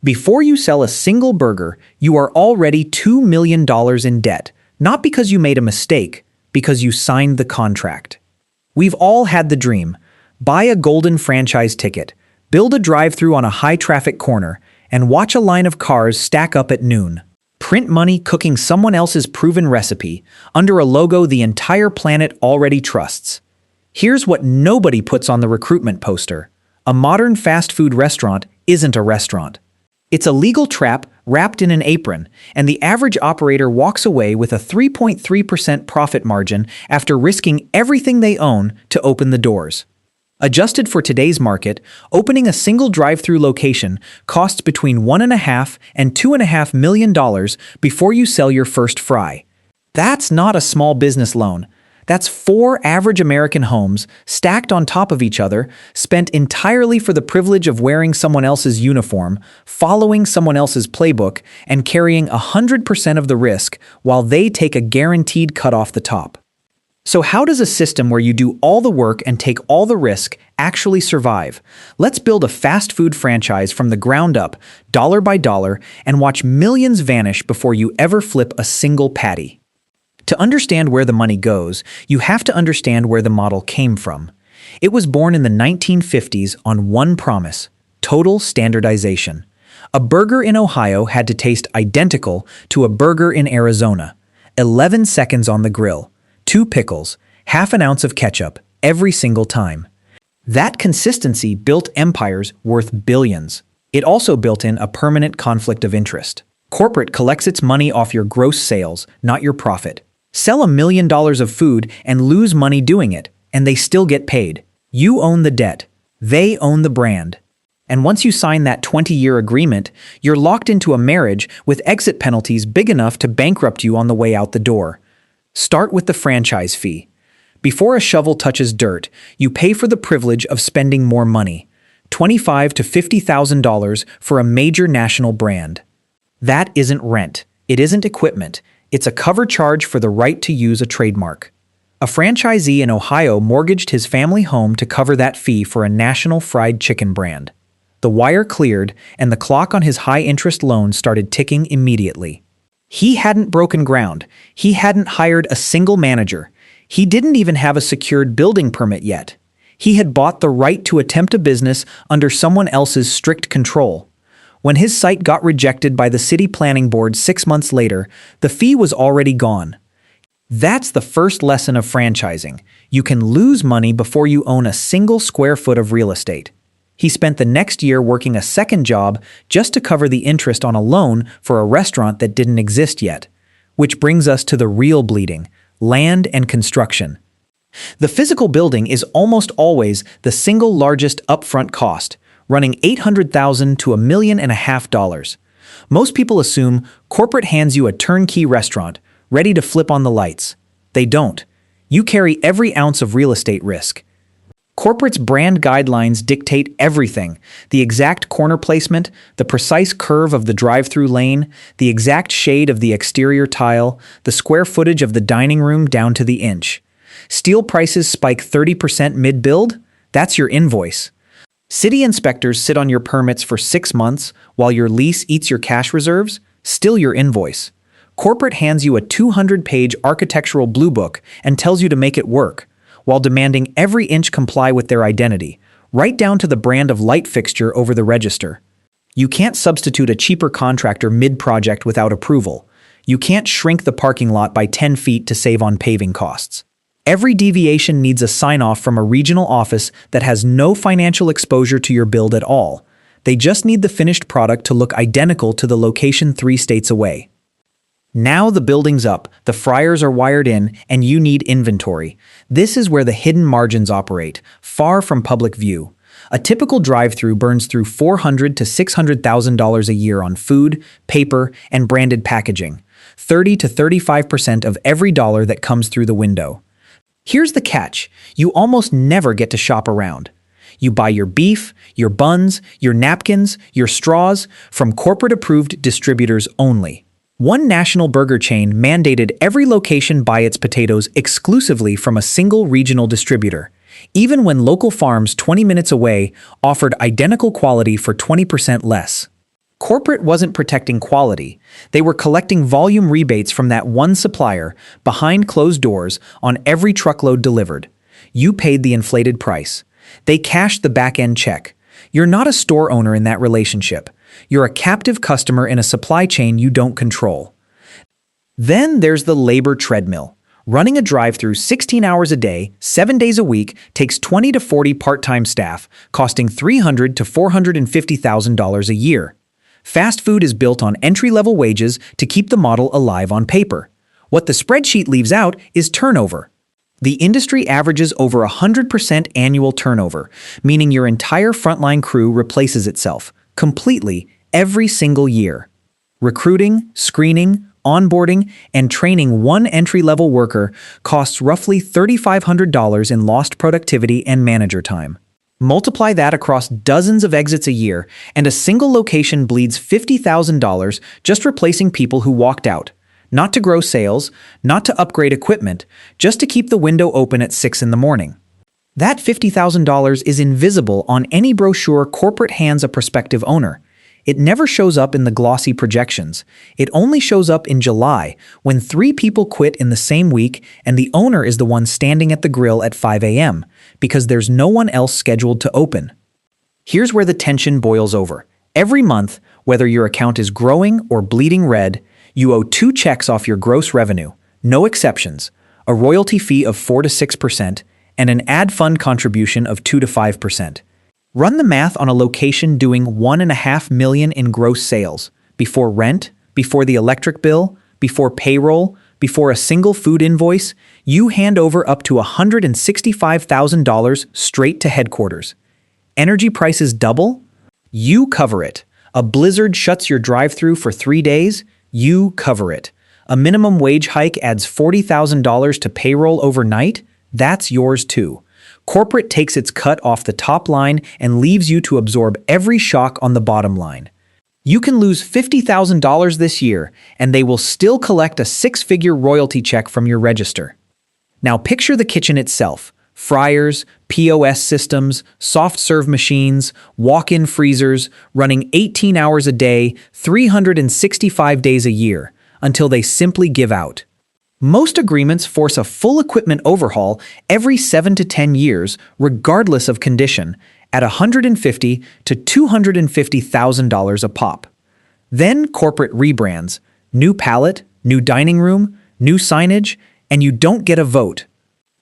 Before you sell a single burger, you are already $2 million in debt, not because you made a mistake, because you signed the contract. We've all had the dream. Buy a golden franchise ticket, build a drive-thru on a high-traffic corner, and watch a line of cars stack up at noon. Print money cooking someone else's proven recipe under a logo the entire planet already trusts. Here's what nobody puts on the recruitment poster. A modern fast food restaurant isn't a restaurant. It's a legal trap wrapped in an apron, and the average operator walks away with a 3.3% profit margin after risking everything they own to open the doors. Adjusted for today's market, opening a single drive-thru location costs between $1.5 and $2.5 million before you sell your first fry. That's not a small business loan. That's 4 average American homes stacked on top of each other, spent entirely for the privilege of wearing someone else's uniform, following someone else's playbook, and carrying 100% of the risk while they take a guaranteed cut off the top. So how does a system where you do all the work and take all the risk actually survive? Let's build a fast food franchise from the ground up, dollar by dollar, and watch millions vanish before you ever flip a single patty. To understand where the money goes, you have to understand where the model came from. It was born in the 1950s on one promise: total standardization. A burger in Ohio had to taste identical to a burger in Arizona. 11 seconds on the grill, 2 pickles, half an ounce of ketchup, every single time. That consistency built empires worth billions. It also built in a permanent conflict of interest. Corporate collects its money off your gross sales, not your profit. Sell $1 million of food and lose money doing it, and they still get paid. You own the debt. They own the brand. And once you sign that 20-year agreement, you're locked into a marriage with exit penalties big enough to bankrupt you on the way out the door. Start with the franchise fee. Before a shovel touches dirt, you pay for the privilege of spending more money, $25,000 to $50,000 for a major national brand. That isn't rent. It isn't equipment. It's a cover charge for the right to use a trademark. A franchisee in Ohio mortgaged his family home to cover that fee for a national fried chicken brand. The wire cleared, and the clock on his high-interest loan started ticking immediately. He hadn't broken ground. He hadn't hired a single manager. He didn't even have a secured building permit yet. He had bought the right to attempt a business under someone else's strict control. When his site got rejected by the city planning board 6 months later, the fee was already gone. That's the first lesson of franchising. You can lose money before you own a single square foot of real estate. He spent the next year working a second job just to cover the interest on a loan for a restaurant that didn't exist yet. Which brings us to the real bleeding: land and construction. The physical building is almost always the single largest upfront cost, running $800,000 to $1.5 million. Most people assume corporate hands you a turnkey restaurant, ready to flip on the lights. They don't. You carry every ounce of real estate risk. Corporate's brand guidelines dictate everything: the exact corner placement, the precise curve of the drive-through lane, the exact shade of the exterior tile, the square footage of the dining room down to the inch. Steel prices spike 30% mid-build? That's your invoice. City inspectors sit on your permits for 6 months while your lease eats your cash reserves? Still your invoice. Corporate hands you a 200-page architectural blue book and tells you to make it work, while demanding every inch comply with their identity, right down to the brand of light fixture over the register. You can't substitute a cheaper contractor mid-project without approval. You can't shrink the parking lot by 10 feet to save on paving costs. Every deviation needs a sign-off from a regional office that has no financial exposure to your build at all. They just need the finished product to look identical to the location 3 states away. Now the building's up, the fryers are wired in, and you need inventory. This is where the hidden margins operate, far from public view. A typical drive-thru burns through $400,000 to $600,000 a year on food, paper, and branded packaging. 30 to 35% of every dollar that comes through the window. Here's the catch: you almost never get to shop around. You buy your beef, your buns, your napkins, your straws from corporate-approved distributors only. One national burger chain mandated every location buy its potatoes exclusively from a single regional distributor, even when local farms 20 minutes away offered identical quality for 20% less. Corporate wasn't protecting quality. They were collecting volume rebates from that one supplier behind closed doors on every truckload delivered. You paid the inflated price. They cashed the back-end check. You're not a store owner in that relationship. You're a captive customer in a supply chain you don't control. Then there's the labor treadmill. Running a drive-through 16 hours a day, 7 days a week, takes 20 to 40 part-time staff, costing $300,000 to $450,000 a year. Fast food is built on entry-level wages to keep the model alive on paper. What the spreadsheet leaves out is turnover. The industry averages over 100% annual turnover, meaning your entire frontline crew replaces itself, completely, every single year. Recruiting, screening, onboarding, and training one entry-level worker costs roughly $3,500 in lost productivity and manager time. Multiply that across dozens of exits a year, and a single location bleeds $50,000 just replacing people who walked out. Not to grow sales, not to upgrade equipment, just to keep the window open at 6 in the morning. That $50,000 is invisible on any brochure corporate hands a prospective owner. It never shows up in the glossy projections. It only shows up in July, when 3 people quit in the same week and the owner is the one standing at the grill at 5 a.m., because there's no one else scheduled to open. Here's where the tension boils over. Every month, whether your account is growing or bleeding red, you owe 2 checks off your gross revenue, no exceptions, a royalty fee of 4 to 6%, and an ad fund contribution of 2 to 5%. Run the math on a location doing $1.5 million in gross sales, before rent, before the electric bill, before payroll, before a single food invoice. You hand over up to $165,000 straight to headquarters. Energy prices double? You cover it. A blizzard shuts your drive-through for 3 days? You cover it. A minimum wage hike adds $40,000 to payroll overnight? That's yours too. Corporate takes its cut off the top line and leaves you to absorb every shock on the bottom line. You can lose $50,000 this year, and they will still collect a 6-figure royalty check from your register. Now picture the kitchen itself. Fryers, POS systems, soft-serve machines, walk-in freezers, running 18 hours a day, 365 days a year, until they simply give out. Most agreements force a full equipment overhaul every 7 to 10 years, regardless of condition, at $150,000 to $250,000 a pop. Then corporate rebrands, new palette, new dining room, new signage, and you don't get a vote.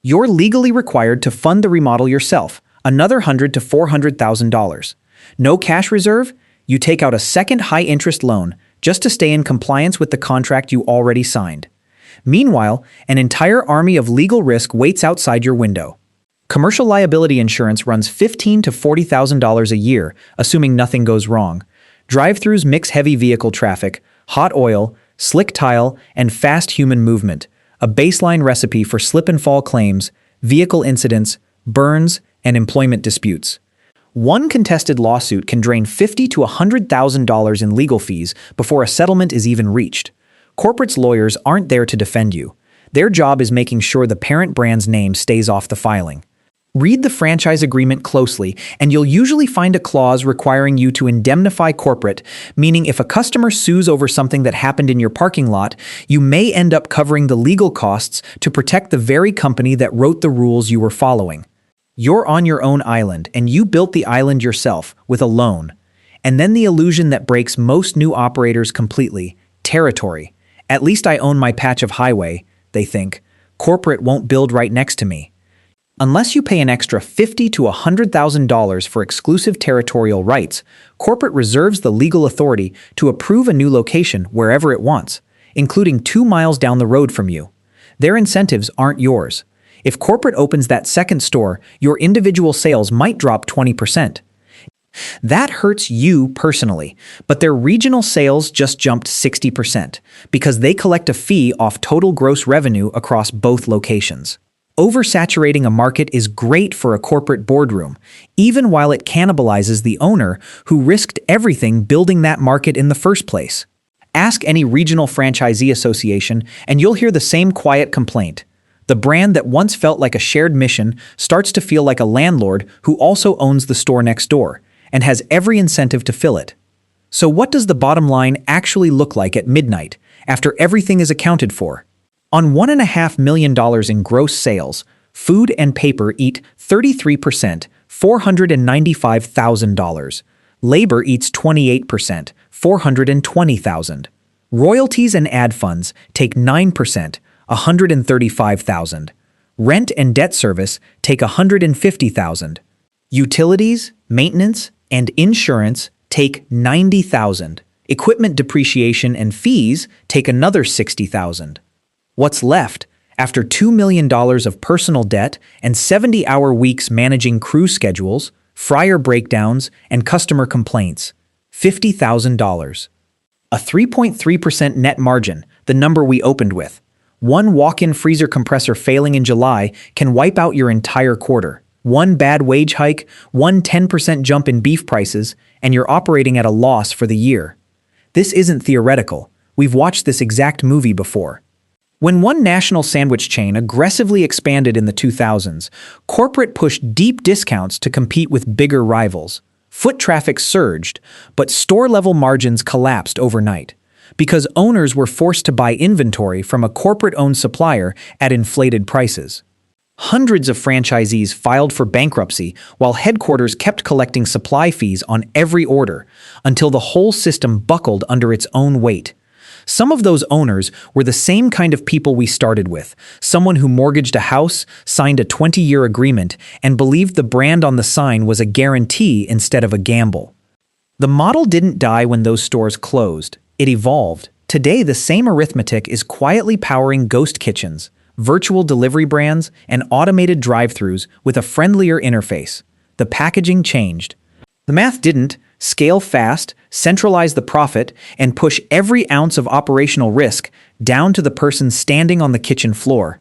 You're legally required to fund the remodel yourself, another $100,000 to $400,000. No cash reserve? You take out a second high-interest loan just to stay in compliance with the contract you already signed. Meanwhile, an entire army of legal risk waits outside your window. Commercial liability insurance runs $15,000 to $40,000 a year, assuming nothing goes wrong. Drive-throughs mix heavy vehicle traffic, hot oil, slick tile, and fast human movement, a baseline recipe for slip-and-fall claims, vehicle incidents, burns, and employment disputes. One contested lawsuit can drain $50,000 to $100,000 in legal fees before a settlement is even reached. Corporate's lawyers aren't there to defend you. Their job is making sure the parent brand's name stays off the filing. Read the franchise agreement closely, and you'll usually find a clause requiring you to indemnify corporate, meaning if a customer sues over something that happened in your parking lot, you may end up covering the legal costs to protect the very company that wrote the rules you were following. You're on your own island, and you built the island yourself with a loan. And then the illusion that breaks most new operators completely: territory. At least I own my patch of highway, they think. Corporate won't build right next to me. Unless you pay an extra $50,000 to $100,000 for exclusive territorial rights, corporate reserves the legal authority to approve a new location wherever it wants, including 2 miles down the road from you. Their incentives aren't yours. If corporate opens that second store, your individual sales might drop 20%. That hurts you personally, but their regional sales just jumped 60% because they collect a fee off total gross revenue across both locations. Oversaturating a market is great for a corporate boardroom, even while it cannibalizes the owner who risked everything building that market in the first place. Ask any regional franchisee association and you'll hear the same quiet complaint. The brand that once felt like a shared mission starts to feel like a landlord who also owns the store next door and has every incentive to fill it. So what does the bottom line actually look like at midnight, after everything is accounted for? On $1.5 million in gross sales, food and paper eat 33%, $495,000. Labor eats 28%, $420,000. Royalties and ad funds take 9%, $135,000. Rent and debt service take $150,000. Utilities, maintenance, and insurance take $90,000. Equipment depreciation and fees take another $60,000. What's left, after $2 million of personal debt and 70-hour weeks managing crew schedules, fryer breakdowns, and customer complaints? $50,000. A 3.3% net margin, the number we opened with. One walk-in freezer compressor failing in July can wipe out your entire quarter. One bad wage hike, one 10% jump in beef prices, and you're operating at a loss for the year. This isn't theoretical. We've watched this exact movie before. When one national sandwich chain aggressively expanded in the 2000s, corporate pushed deep discounts to compete with bigger rivals. Foot traffic surged, but store-level margins collapsed overnight because owners were forced to buy inventory from a corporate-owned supplier at inflated prices. Hundreds of franchisees filed for bankruptcy while headquarters kept collecting supply fees on every order until the whole system buckled under its own weight. Some of those owners were the same kind of people we started with, someone who mortgaged a house, signed a 20-year agreement, and believed the brand on the sign was a guarantee instead of a gamble. The model didn't die when those stores closed. It evolved. Today, the same arithmetic is quietly powering ghost kitchens, virtual delivery brands, and automated drive-thrus with a friendlier interface. The packaging changed. The math didn't. Scale fast, centralize the profit, and push every ounce of operational risk down to the person standing on the kitchen floor.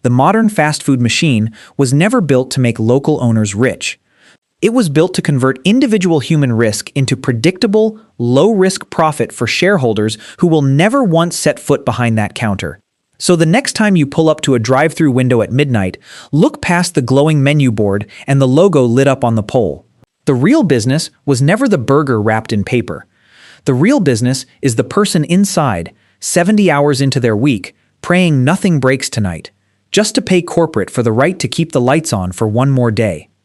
The modern fast food machine was never built to make local owners rich. It was built to convert individual human risk into predictable, low-risk profit for shareholders who will never once set foot behind that counter. So the next time you pull up to a drive-thru window at midnight, look past the glowing menu board and the logo lit up on the pole. The real business was never the burger wrapped in paper. The real business is the person inside, 70 hours into their week, praying nothing breaks tonight, just to pay corporate for the right to keep the lights on for one more day.